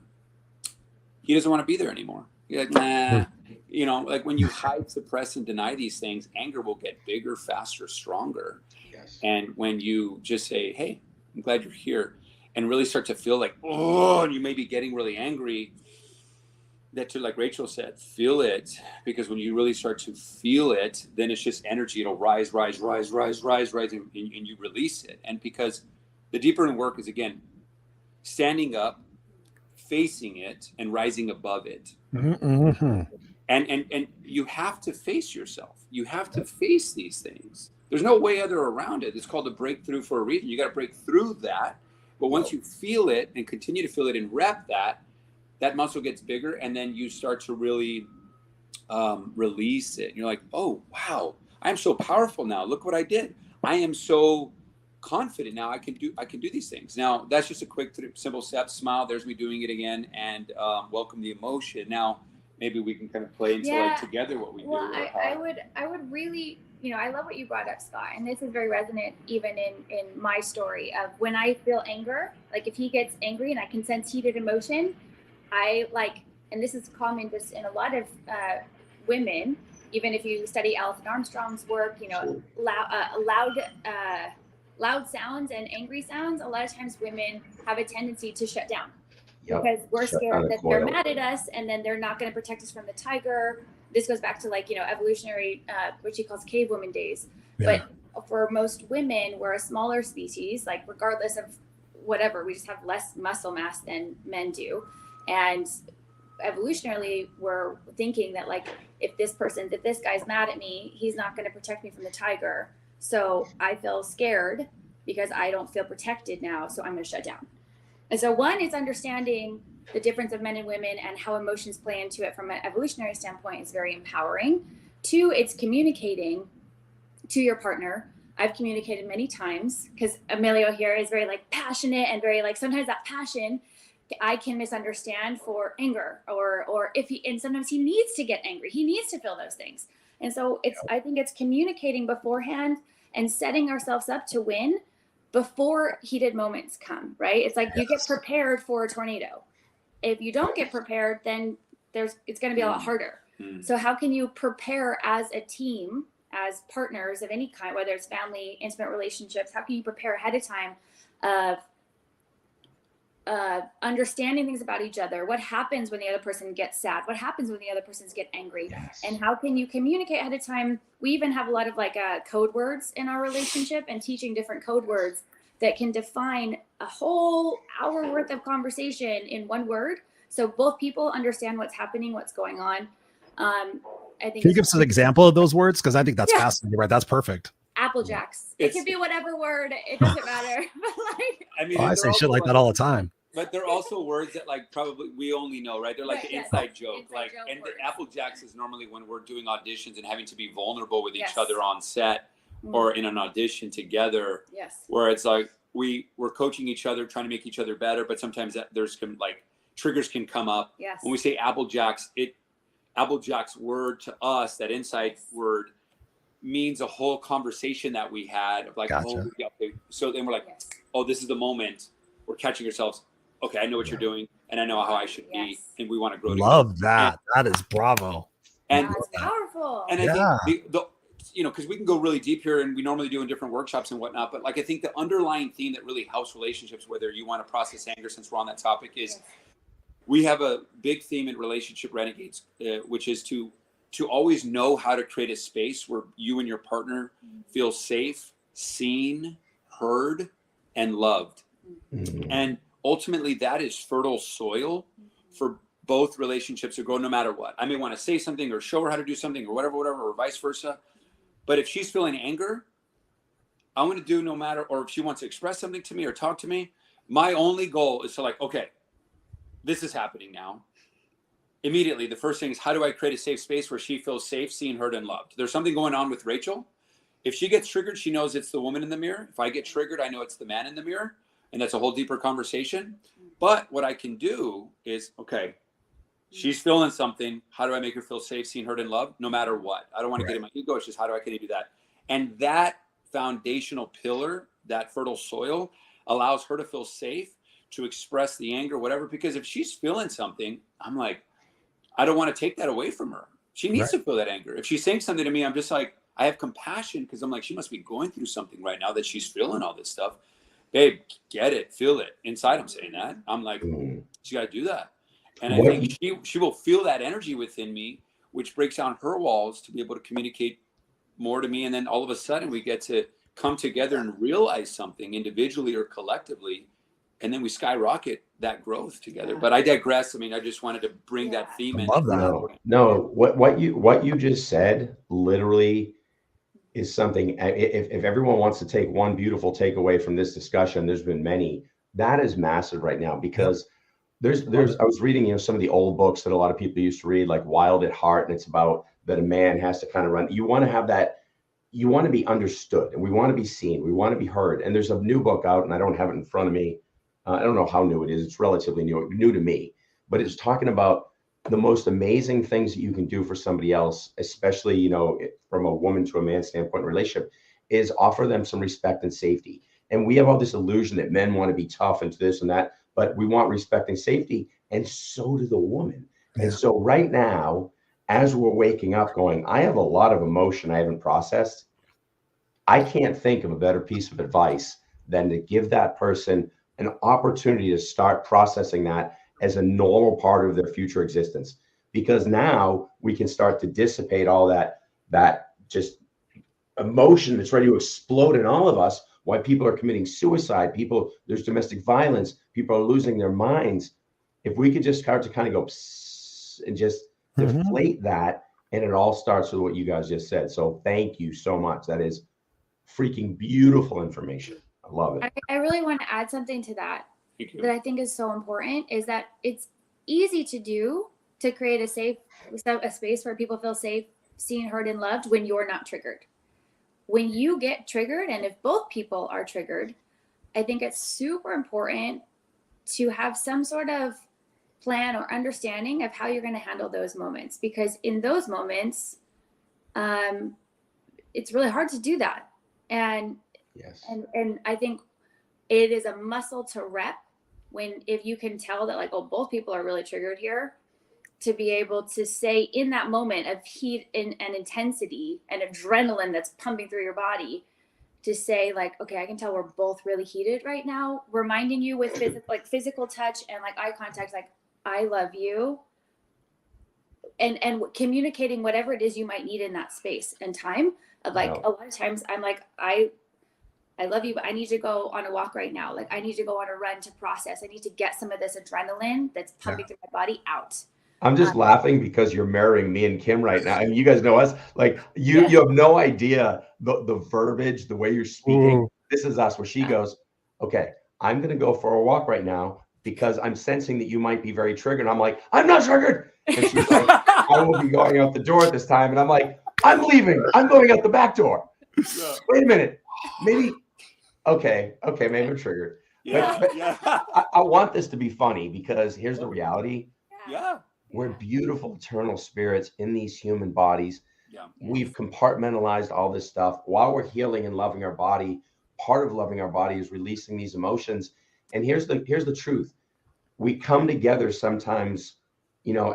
he doesn't want to be there anymore. You're like, nah. Like, when you hide, suppress, and deny these things, anger will get bigger, faster, stronger. Yes. And when you just say, hey, I'm glad you're here, and really start to feel like, oh, and you may be getting really angry, that, like Rachel said, feel it. Because when you really start to feel it, then it's just energy. It'll rise, and you release it. And because the deeper in work is, again, standing up, facing it, and rising above it. Mm-hmm. And you have to face yourself. You have to face these things. There's no way other around it. It's called a breakthrough for a reason. You got to break through that. But once you feel it and continue to feel it and rep that muscle gets bigger, and then you start to really release it. And you're like, oh, wow, I'm so powerful now. Look what I did. I am so confident now. I can do these things. Now, that's just a quick, simple step. Smile. There's me doing it again, and welcome the emotion. Now, maybe we can kind of play into like together what we do. Well, I would really, I love what you brought up, Scott, and this is very resonant even in my story of when I feel anger. Like, if he gets angry and I can sense heated emotion, I like, and this is common just in a lot of women, even if you study Alison Armstrong's work, loud sounds and angry sounds, a lot of times women have a tendency to shut down. Yep. Because we're scared that they're mad at us and then they're not going to protect us from the tiger. This goes back to, like, evolutionary, what she calls cave woman days. Yeah. But for most women, we're a smaller species, like, regardless of whatever, we just have less muscle mass than men do. And evolutionarily, we're thinking that, like, if this guy's mad at me, he's not going to protect me from the tiger. So I feel scared because I don't feel protected now. So I'm going to shut down. And so one is understanding the difference of men and women and how emotions play into it from an evolutionary standpoint is very empowering. Two, it's communicating to your partner. I've communicated many times because Emilio here is very, like, passionate and very, like, sometimes that passion I can misunderstand for anger or if and sometimes he needs to get angry. He needs to feel those things. And so I think it's communicating beforehand and setting ourselves up to win before heated moments come, right? It's like you get prepared for a tornado. If you don't get prepared, then it's going to be a lot harder. So how can you prepare as a team, as partners of any kind, whether it's family, intimate relationships? How can you prepare ahead of time of understanding things about each other? What happens when the other person gets sad? What happens when the other person's get angry? Yes. And how can you communicate ahead of time? We even have a lot of like code words in our relationship, and teaching different code words that can define a whole hour worth of conversation in one word. So both people understand what's happening, what's going on. I think. Can you give us an example of those words? Because I think that's fascinating, right? That's perfect. Apple Jacks. It could be whatever word. It doesn't matter. But like, I mean, I say shit like that all the time. But they're also words that like probably we only know, right? They're like the inside joke. Like, and the Apple Jacks is normally when we're doing auditions and having to be vulnerable with each other on set or in an audition together. Yes. Where it's like we're coaching each other, trying to make each other better, but sometimes there's like triggers can come up. Yes. When we say Apple Jacks, Apple Jacks word to us, that inside word, means a whole conversation that we had of like, Gotcha. oh, okay. So then we're like, oh, this is the moment. We're catching ourselves. Okay, I know what you're doing, and I know how I should be, and we want to grow together. Love that. That is bravo. And that's powerful. And I think the because we can go really deep here, and we normally do in different workshops and whatnot. But like, I think the underlying theme that really helps relationships, whether you want to process anger, since we're on that topic, is we have a big theme in Relationship Renegades, which is to always know how to create a space where you and your partner feel safe, seen, heard, and loved. And ultimately, that is fertile soil for both relationships to grow no matter what. I may want to say something or show her how to do something or whatever, or vice versa. But if she's feeling anger, I want to do no matter, or if she wants to express something to me or talk to me, my only goal is to like, okay, this is happening now. Immediately, the first thing is, how do I create a safe space where she feels safe, seen, heard, and loved? There's something going on with Rachel. If she gets triggered, she knows it's the woman in the mirror. If I get triggered, I know it's the man in the mirror. And that's a whole deeper conversation. But what I can do is, okay, she's feeling something. How do I make her feel safe, seen, heard, and loved? No matter what. I don't want to get in my ego. It's just, how can I do that? And that foundational pillar, that fertile soil, allows her to feel safe, to express the anger, whatever. Because if she's feeling something, I'm like, I don't want to take that away from her. She needs to feel that anger. If she's saying something to me, I'm just like, I have compassion, because I'm like, she must be going through something right now that she's feeling all this stuff. Babe, get it, feel it. Inside, I'm saying that. I'm like, she got to do that. And I think she will feel that energy within me, which breaks down her walls to be able to communicate more to me. And then all of a sudden we get to come together and realize something individually or collectively. And then we skyrocket that growth together. But I digress. I mean, I just wanted to bring that theme in. Love that. No, what you just said literally is something. If everyone wants to take one beautiful takeaway from this discussion, there's been many. That is massive right now, because there's I was reading some of the old books that a lot of people used to read, like Wild at Heart, and it's about that a man has to kind of run. You want to have that. You want to be understood, and we want to be seen. We want to be heard. And there's a new book out, and I don't have it in front of me. I don't know how new it is. It's relatively new to me, but it's talking about the most amazing things that you can do for somebody else, especially, from a woman to a man standpoint in relationship, is offer them some respect and safety. And we have all this illusion that men want to be tough and this and that, but we want respect and safety, and so do the woman. And so right now, as we're waking up going, I have a lot of emotion I haven't processed. I can't think of a better piece of advice than to give that person an opportunity to start processing that as a normal part of their future existence, because now we can start to dissipate all that just emotion that's ready to explode in all of us. Why people are committing suicide, there's domestic violence, people are losing their minds. If we could just start to kind of go and just deflate that, and it all starts with what you guys just said. So thank you so much. That is freaking beautiful information. I love it. I really want to add something to that I think is so important, is that it's easy to do, to create a space where people feel safe, seen, heard, and loved when you're not triggered. When you get triggered, and if both people are triggered, I think it's super important to have some sort of plan or understanding of how you're going to handle those moments, because in those moments, it's really hard to do that. And Yes. And I think it is a muscle to rep if you can tell that like, oh, both people are really triggered here, to be able to say in that moment of heat and intensity and adrenaline that's pumping through your body, to say like, okay, I can tell we're both really heated right now. Reminding you with physical touch and like eye contact, like, I love you. And communicating whatever it is you might need in that space and time of like, a lot of times I'm like, I love you, but I need to go on a walk right now. Like I need to go on a run to process. I need to get some of this adrenaline that's pumping through my body out. I'm just laughing because you're mirroring me and Kim right now. I mean, you guys know us. Like you have no idea the verbiage, the way you're speaking. Ooh. This is us, where she goes, okay, I'm going to go for a walk right now because I'm sensing that you might be very triggered. I'm like, I'm not triggered. And she's like, I will be going out the door at this time. And I'm like, I'm leaving. I'm going out the back door. Wait a minute. Maybe. Okay. Maybe I'm triggered. But I want this to be funny because here's the reality. Yeah. We're beautiful, eternal spirits in these human bodies. Yeah. We've compartmentalized all this stuff while we're healing and loving our body. Part of loving our body is releasing these emotions. And here's the truth. We come together sometimes,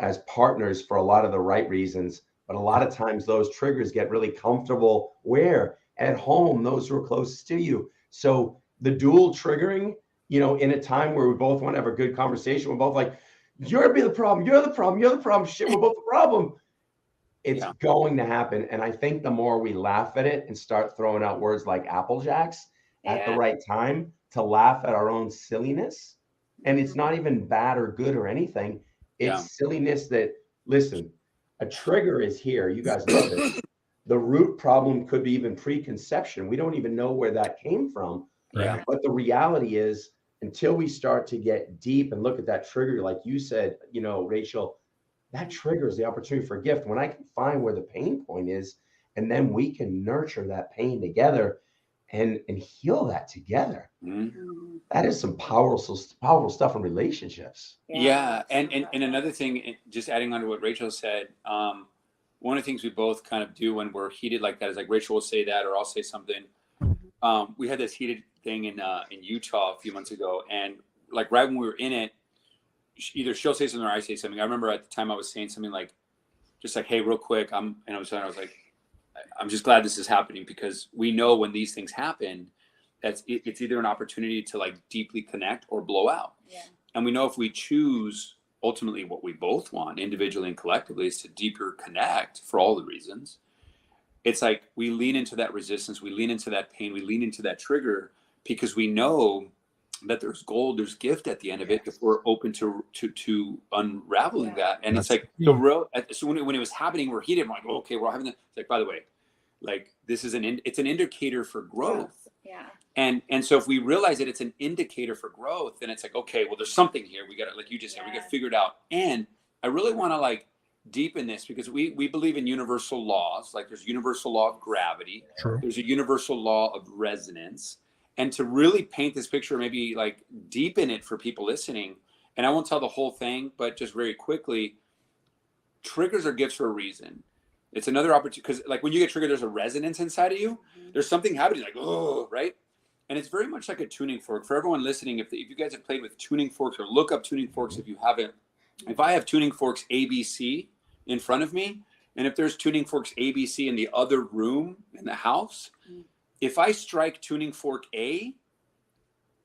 as partners for a lot of the right reasons, but a lot of times those triggers get really comfortable where? At home, those who are closest to you. So the dual triggering, in a time where we both want to have a good conversation, we're both like, you're the problem, you're the problem, shit, we're both the problem. It's going to happen. And I think the more we laugh at it and start throwing out words like Apple Jacks at the right time to laugh at our own silliness. And it's not even bad or good or anything. It's silliness that, listen, a trigger is here. You guys know this. The root problem could be even preconception. We don't even know where that came from. Yeah. But the reality is, until we start to get deep and look at that trigger, like you said, Rachel, that triggers the opportunity for a gift. When I can find where the pain point is, and then we can nurture that pain together and heal that together. Mm-hmm. That is some powerful stuff in relationships. Yeah. And another thing, just adding on to what Rachel said, one of the things we both kind of do when we're heated like that is like Rachel will say that, or I'll say something. We had this heated thing in Utah a few months ago, and like right when we were in it, either she'll say something or I say something. I remember at the time I was saying something like, just like, hey, real quick, I was like, I'm just glad this is happening, because we know when these things happen, it's either an opportunity to like deeply connect or blow out. Yeah. And we know if we choose ultimately what we both want individually and collectively is to deeper connect for all the reasons. It's like we lean into that resistance, we lean into that pain, we lean into that trigger, because we know that there's gold, there's gift at the end of it if we're open to unraveling that. And it's like so when it was happening, we're heated. I'm like, okay, we're having that. It's like, by the way, like this is it's an indicator for growth. Yeah. And so if we realize that it's an indicator for growth, then it's like, okay, well, there's something here. We got to, like you just said, we got to figure it out. And I really want to like deepen this, because we believe in universal laws. Like there's universal law of gravity. True. There's a universal law of resonance. And to really paint this picture, maybe like deepen it for people listening. And I won't tell the whole thing, but just very quickly, triggers are gifts for a reason. It's another opportunity, because like when you get triggered, there's a resonance inside of you. Mm-hmm. There's something happening, like, oh, right? And it's very much like a tuning fork. For everyone listening, if you guys have played with tuning forks, or look up tuning forks if you haven't. If I have tuning forks ABC in front of me, and if there's tuning forks ABC in the other room in the house, if I strike tuning fork A,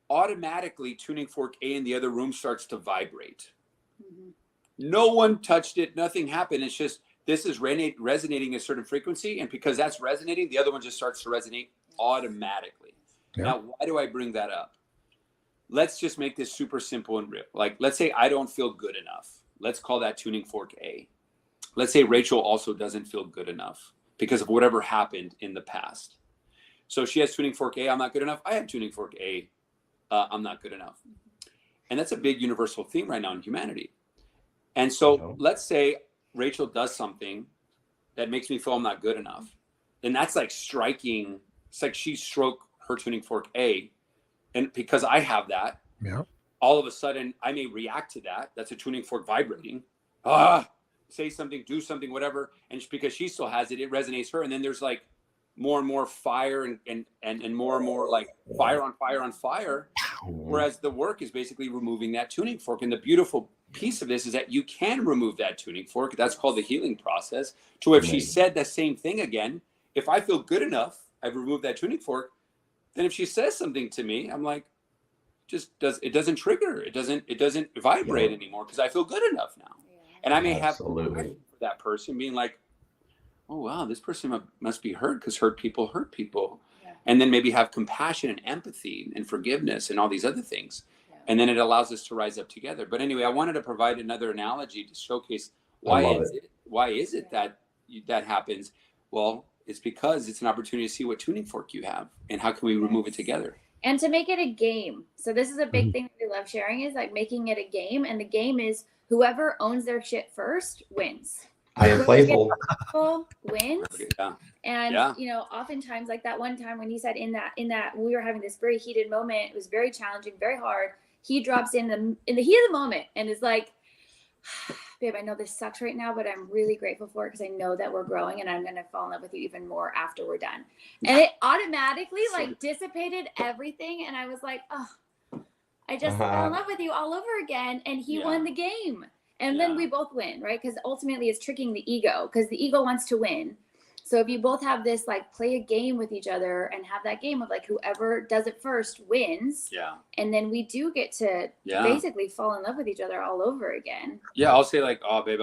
automatically tuning fork A in the other room starts to vibrate. Mm-hmm. No one touched it. Nothing happened. It's just, this is resonating a certain frequency. And because that's resonating, the other one just starts to resonate automatically. Yeah. Now, why do I bring that up? Let's just make this super simple and real. Like, let's say I don't feel good enough. Let's call that tuning fork A. Let's say Rachel also doesn't feel good enough because of whatever happened in the past. So she has tuning fork A, I'm not good enough. I have tuning fork A, I'm not good enough. And that's a big universal theme right now in humanity. And so let's say Rachel does something that makes me feel I'm not good enough. Then that's like striking, it's like she stroked her tuning fork A. And because I have that, all of a sudden I may react to that. That's a tuning fork vibrating. say something, do something, whatever, and because she still has it, it resonates her. And then there's like more and more fire and more and more like fire on fire on fire. Whereas the work is basically removing that tuning fork. And the beautiful piece of this is that you can remove that tuning fork. That's called the healing process. To if she said the same thing again, if I feel good enough, I've removed that tuning fork. Then if she says something to me, I'm like, it doesn't trigger. It doesn't vibrate anymore because I feel good enough now. And I may have that person being like, oh, wow, this person must be hurt because hurt people hurt people. Yeah. And then maybe have compassion and empathy and forgiveness and all these other things. Yeah. And then it allows us to rise up together. But anyway, I wanted to provide another analogy to showcase why is it that happens? Well, it's because it's an opportunity to see what tuning fork you have and how can we remove it together. And to make it a game. So this is a big thing that we love sharing, is like making it a game. And the game is whoever owns their shit first wins. I am playful. Wins. Yeah. And you know, oftentimes, like that one time when he said in that we were having this very heated moment, it was very challenging, very hard. He drops in the heat of the moment and is like, babe, I know this sucks right now, but I'm really grateful for it because I know that we're growing and I'm going to fall in love with you even more after we're done. And it automatically like dissipated everything. And I was like, oh, I just fell in love with you all over again. And he won the game. And then we both win, right? Because ultimately it's tricking the ego because the ego wants to win. So if you both have this, like, play a game with each other and have that game of like whoever does it first wins. Yeah. And then we do get to basically fall in love with each other all over again. Yeah. I'll say like, oh, babe,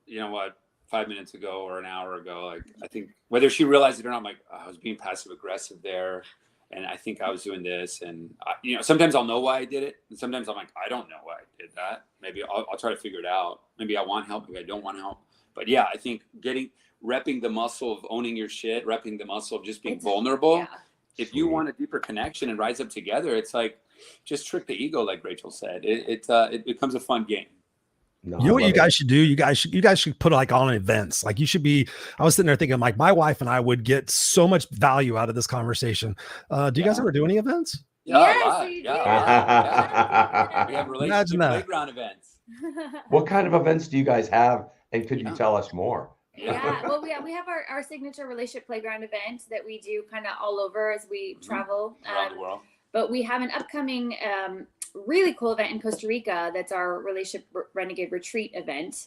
you know what, 5 minutes ago or an hour ago, like, I think whether she realized it or not, I'm like, oh, I was being passive aggressive there. And I think I was doing this. And, you know, sometimes I'll know why I did it. And sometimes I'm like, I don't know why I did that. Maybe I'll try to figure it out. Maybe I want help. Maybe I don't want help. But yeah, I think repping the muscle of owning your shit, repping the muscle of just being vulnerable. Yeah. If you want a deeper connection and rise up together, it's like, just trick the ego. Like Rachel said, it becomes a fun game. No, you know what you guys should do? You guys should put like on events. Like you should be, I was sitting there thinking like my wife and I would get so much value out of this conversation. Do you guys ever do any events? Yeah, yes, we have relationship playground events. What kind of events do you guys have? And could you tell us more? Yeah, well, we have our signature relationship playground event that we do kind of all over as we travel around the world. But we have an upcoming really cool event in Costa Rica. That's our Relationship Renegade retreat event,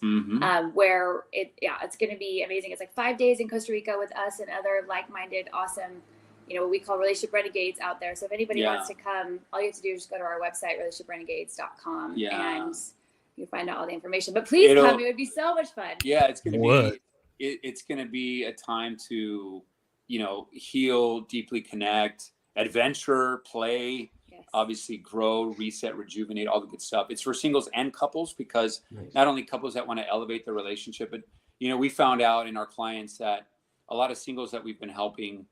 where it's going to be amazing. It's like 5 days in Costa Rica with us and other like-minded, awesome, you know, what we call Relationship Renegades out there. So if anybody wants to come, all you have to do is just go to our website, relationshiprenegades.com, and you find out all the information. But please come; it would be so much fun. Yeah, it's going to be. It's going to be a time to, you know, heal, deeply connect, adventure, play. Obviously grow, reset, rejuvenate, all the good stuff. It's for singles and couples because not only couples that want to elevate their relationship, but, you know, we found out in our clients that a lot of singles that we've been helping,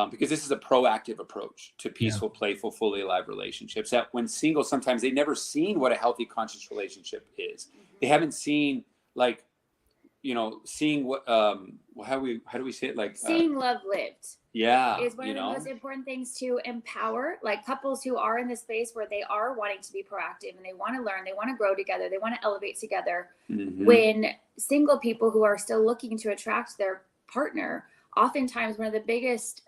because this is a proactive approach to peaceful, playful, fully alive relationships, that when singles, sometimes they've never seen what a healthy, conscious relationship is. They haven't seen, like, you know, seeing what, how do we say it? Like seeing love lived. Yeah. Is one of the most important things to empower, like couples who are in the space where they are wanting to be proactive and they want to learn, they want to grow together, they want to elevate together. When single people who are still looking to attract their partner, oftentimes one of the biggest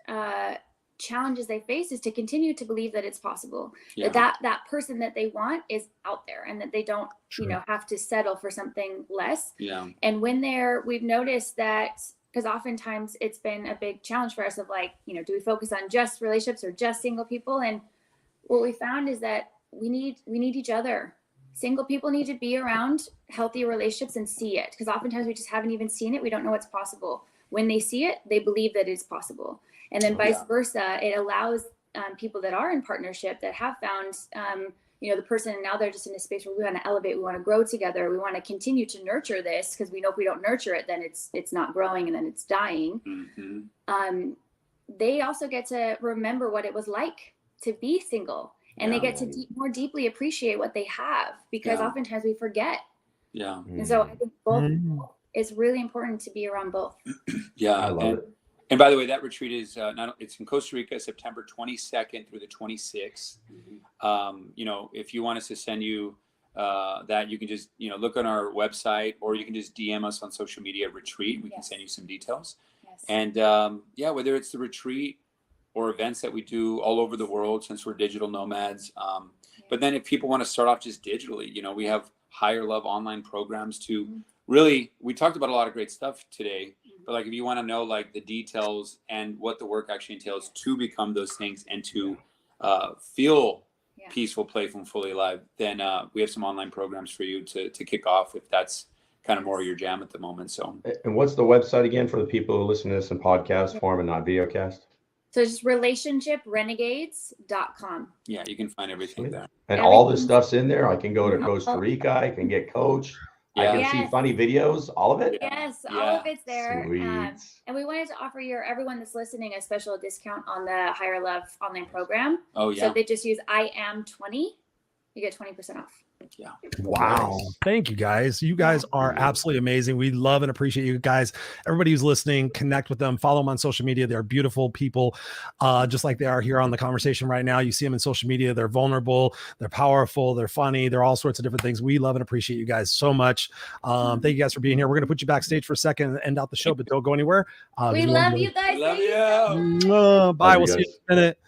challenges they face is to continue to believe that it's possible, that person that they want is out there and that they don't, you know, have to settle for something less. And when we've noticed that, because oftentimes it's been a big challenge for us of like, you know, do we focus on just relationships or just single people? And what we found is that we need each other. Single people need to be around healthy relationships and see it, because oftentimes we just haven't even seen it. We don't know what's possible. When they see it, they believe that it's possible. And then vice versa, it allows people that are in partnership that have found, you know, the person, and now they're just in a space where we want to elevate, we want to grow together, we want to continue to nurture this, because we know if we don't nurture it, then it's not growing and then it's dying. They also get to remember what it was like to be single, and they get to more deeply appreciate what they have, because oftentimes we forget. And so I think both it's really important to be around both. I love it. And by the way, that retreat is it's in Costa Rica, September 22nd through the 26th. You know, if you want us to send you that you can just, look on our website, or you can just DM us on social media, Retreat. We can send you some details. Yes. And whether it's the retreat or events that we do all over the world, since we're digital nomads. But then if people want to start off just digitally, we have higher love online programs to really, we talked about a lot of great stuff today, but like, if you want to know like the details and what the work actually entails to become those things and to feel peaceful, playful, and fully alive, then we have some online programs for you to kick off if that's kind of more your jam at the moment. So, and what's the website again for the people who listen to this in podcast form and not videocast? So it's just relationshiprenegates.com. Yeah, you can find everything there. And all this stuff's in there. I can go to Costa Rica. I can get coached. I can see funny videos. All of it? Yes, all of it's there. And we wanted to offer everyone that's listening a special discount on the Higher Love online program. Oh, yeah. So they just use I am 20. You get 20% off. Yeah. Wow. Thank you guys. You guys are absolutely amazing. We love and appreciate you guys. Everybody who's listening, connect with them, follow them on social media. They're beautiful people, just like they are here on the conversation right now. You see them in social media. They're vulnerable. They're powerful. They're funny. They're all sorts of different things. We love and appreciate you guys so much. Thank you guys for being here. We're going to put you backstage for a second and end out the show, but don't go anywhere. We love you guys. Love you. Bye. We'll see you in a minute.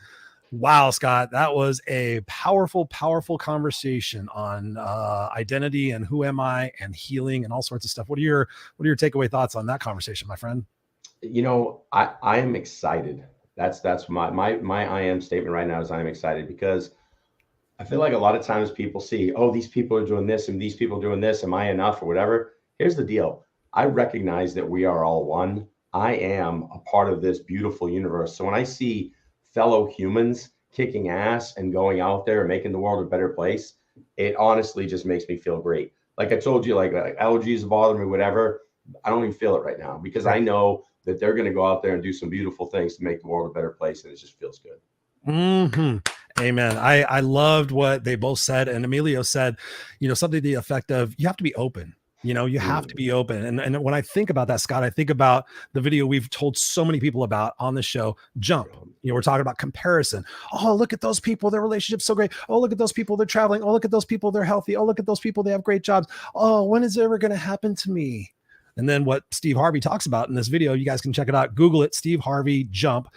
Wow, Scott, that was a powerful, powerful conversation on identity and who am I and healing and all sorts of stuff. What are your takeaway thoughts on that conversation, my friend? I am excited. That's my I am statement right now is I am excited, because I feel like a lot of times people see, oh, these people are doing this and these people are doing this. Am I enough or whatever? Here's the deal. I recognize that we are all one. I am a part of this beautiful universe. So when I see fellow humans kicking ass and going out there and making the world a better place, it honestly just makes me feel great. Like I told you, like allergies bother me, whatever. I don't even feel it right now, because I know that they're going to go out there and do some beautiful things to make the world a better place, and it just feels good. Amen. I loved what they both said, and Emilio said, something to the effect of, you have to be open. You have to be open. And when I think about that, Scott, I think about the video we've told so many people about on the show, Jump. We're talking about comparison. Oh, look at those people. Their relationship's so great. Oh, look at those people. They're traveling. Oh, look at those people. They're healthy. Oh, look at those people. They have great jobs. Oh, when is it ever going to happen to me? And then what Steve Harvey talks about in this video, you guys can check it out. Google it, Steve Harvey Jump.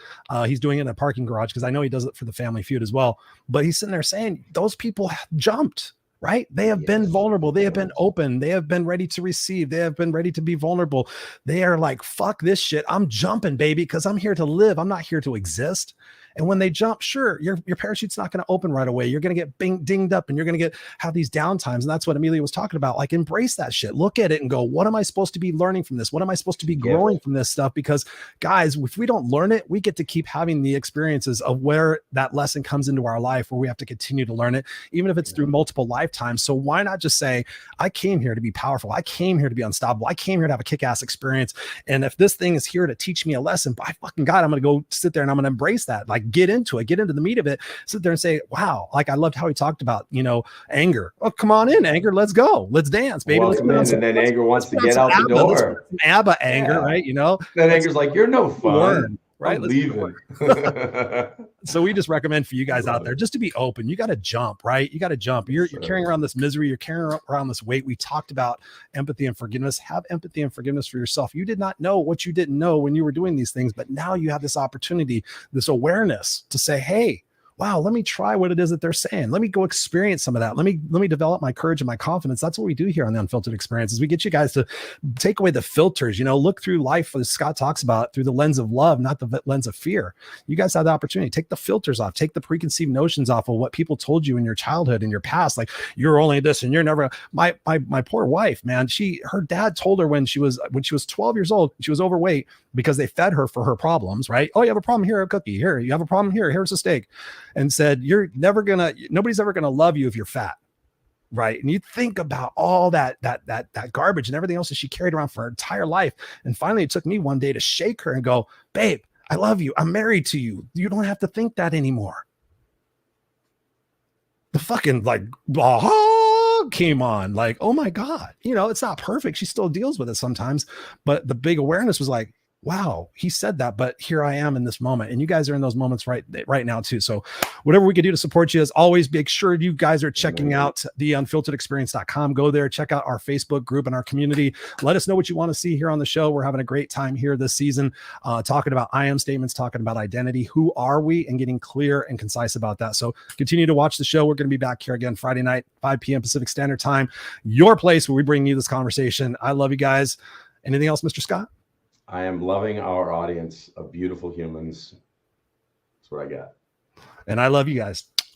He's doing it in a parking garage, because I know he does it for the Family Feud as well. But he's sitting there saying those people jumped. Right? They have been vulnerable. They have been open. They have been ready to receive. They have been ready to be vulnerable. They are like, fuck this shit. I'm jumping, baby, because I'm here to live. I'm not here to exist. And when they jump, sure, your parachute's not going to open right away. You're going to get dinged up, and you're going to have these downtimes. And that's what Emilio was talking about. Like, embrace that shit. Look at it and go, what am I supposed to be learning from this? What am I supposed to be growing from this stuff? Because guys, if we don't learn it, we get to keep having the experiences of where that lesson comes into our life, where we have to continue to learn it, even if it's through multiple lifetimes. So why not just say, I came here to be powerful. I came here to be unstoppable. I came here to have a kick-ass experience. And if this thing is here to teach me a lesson, by fucking God, I'm going to go sit there and I'm going to embrace that. Like, get into it, get into the meat of it, sit there and say, wow, like I loved how he talked about, anger. Oh, come on in, anger. Let's go. Let's dance, baby. Welcome in. And then anger wants to get out the door. ABBA anger, right? Then anger's like, you're no fun. Right? I'm leaving. So we just recommend for you guys out there just to be open. You got to jump, right? You got to jump. You're carrying around this misery. You're carrying around this weight. We talked about empathy and forgiveness. Have empathy and forgiveness for yourself. You did not know what you didn't know when you were doing these things, but now you have this opportunity, this awareness to say, hey, wow, let me try what it is that they're saying. Let me go experience some of that. Let me develop my courage and my confidence. That's what we do here on the Unfiltered Experience, is we get you guys to take away the filters, look through life, as Scott talks about, through the lens of love, not the lens of fear. You guys have the opportunity. Take the filters off, take the preconceived notions off of what people told you in your childhood, in your past, like you're only this and you're never. My poor wife, man, her dad told her when she was 12 years old, she was overweight because they fed her for her problems, right? Oh, you have a problem here, a cookie. Here, you have a problem here, here's a steak. And said, nobody's ever gonna love you if you're fat, right? And you think about all that garbage and everything else that she carried around for her entire life. And finally, it took me one day to shake her and go, babe, I love you. I'm married to you. You don't have to think that anymore. The fucking came on, like, oh my God, it's not perfect. She still deals with it sometimes, but the big awareness was like, wow, he said that, but here I am in this moment. And you guys are in those moments right now too. So whatever we can do to support you, as always, make sure you guys are checking out the unfilteredexperience.com. Go there, check out our Facebook group and our community. Let us know what you want to see here on the show. We're having a great time here this season, talking about I am statements, talking about identity. Who are we? And getting clear and concise about that. So continue to watch the show. We're going to be back here again Friday night, 5 p.m. Pacific Standard Time, your place where we bring you this conversation. I love you guys. Anything else, Mr. Scott? I am loving our audience of beautiful humans. That's what I got. And I love you guys.